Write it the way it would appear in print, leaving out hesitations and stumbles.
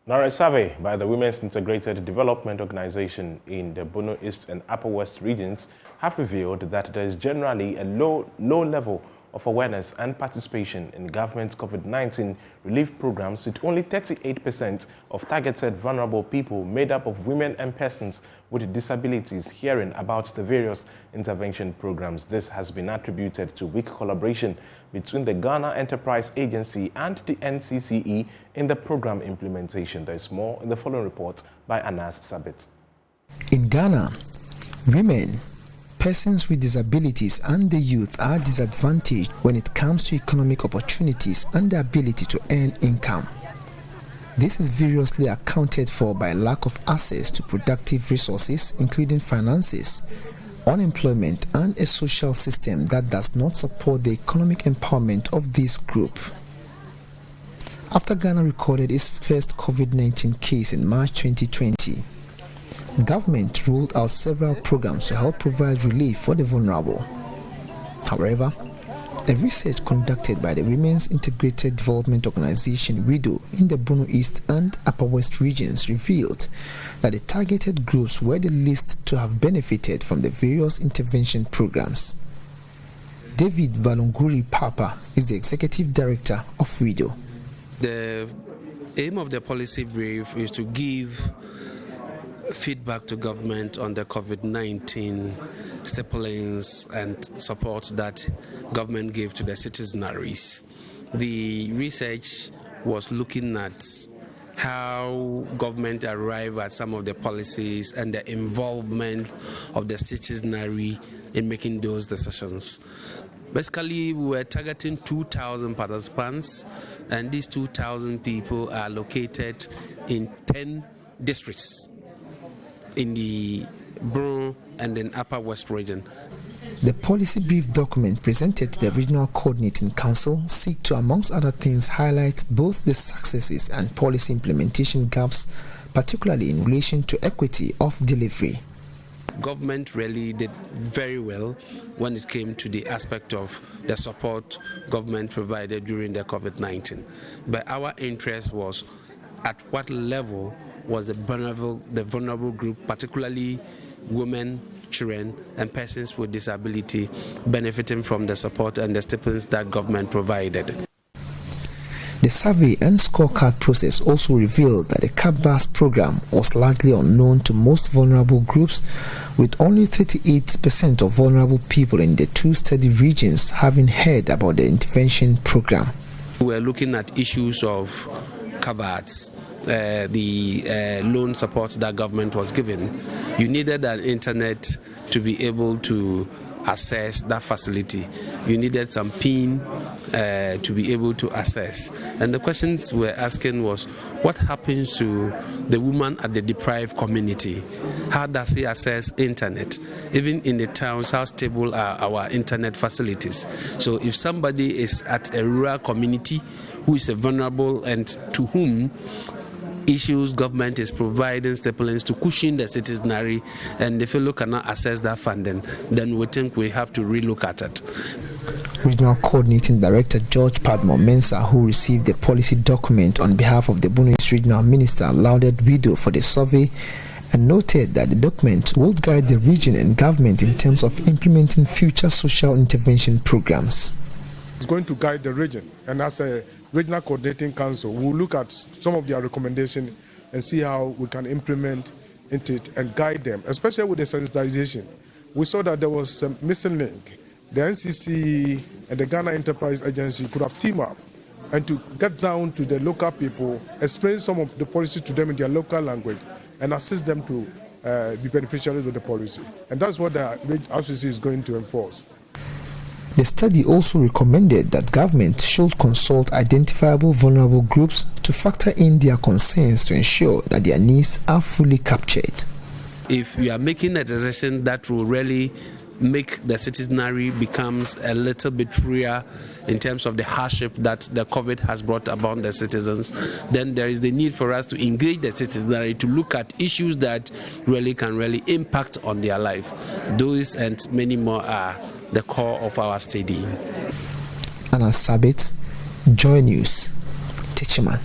Now, a survey by the Women's Integrated Development Organization in the Bono East and Upper West regions have revealed that there is generally a low level of awareness and participation in government COVID-19 relief programs, with only 38% of targeted vulnerable people made up of women and persons with disabilities hearing about the various intervention programs. This has been attributed to weak collaboration between the Ghana Enterprise Agency and the NCCE in the program implementation. There is more in the following report by Anas Sabit. In Ghana, women, persons with disabilities and the youth are disadvantaged when it comes to economic opportunities and the ability to earn income. This is variously accounted for by lack of access to productive resources, including finances, unemployment, and a social system that does not support the economic empowerment of this group. After Ghana recorded its first COVID-19 case in March 2020, government rolled out several programs to help provide relief for the vulnerable. However, a research conducted by the Women's Integrated Development Organization WIDO in the Bono East and Upper West regions revealed that the targeted groups were the least to have benefited from the various intervention programs. David Balunguri Papa is the executive director of WIDO. The aim of the policy brief is to give feedback to government on the COVID-19 stipulations and support that government gave to the citizenry. The research was looking at how government arrived at some of the policies and the involvement of the citizenry in making those decisions. Basically, we were targeting 2,000 participants, and these 2,000 people are located in 10 districts in the Bono and then Upper West region. The policy brief document presented to the Regional Coordinating Council seek to, amongst other things, highlight both the successes and policy implementation gaps, particularly in relation to equity of delivery. Government really did very well when it came to the aspect of the support government provided during the COVID-19. But our interest was at what level was the vulnerable group, particularly women, children, and persons with disability, benefiting from the support and the stipends that government provided. The survey and scorecard process also revealed that the CAPBAS program was largely unknown to most vulnerable groups, with only 38% of vulnerable people in the two study regions having heard about the intervention program. We were looking at issues of CAPBAS, the loan support that government was giving. You needed an internet to be able to access that facility. You needed some PIN to be able to access. And the questions we're asking was, what happens to the woman at the deprived community? How does he access internet? Even in the towns, how stable are our internet facilities? So if somebody is at a rural community who is vulnerable and to whom issues government is providing stipulations to cushion the citizenry, and if you cannot access that funding, then we think we have to relook at it. Regional Coordinating Director George Padmore Mensah, who received the policy document on behalf of the Bono East Regional Minister, lauded WIDO for the survey and noted that the document will guide the region and government in terms of implementing future social intervention programs. It's going to guide the region, and as a Regional Coordinating Council, we'll look at some of their recommendations and see how we can implement it and guide them, especially with the sensitization. We saw that there was a missing link. The NCC and the Ghana Enterprise Agency could have teamed up and to get down to the local people, explain some of the policies to them in their local language, and assist them to be beneficiaries of the policy. And that's what the RCC is going to enforce. The study also recommended that government should consult identifiable vulnerable groups to factor in their concerns to ensure that their needs are fully captured. If we are making a decision that will really make the citizenry becomes a little bit freer in terms of the hardship that the COVID has brought about the citizens, then there is the need for us to engage the citizenry to look at issues that can impact on their life. Those and many more are the core of our study. Anas Sabit, Joy News, Techiman.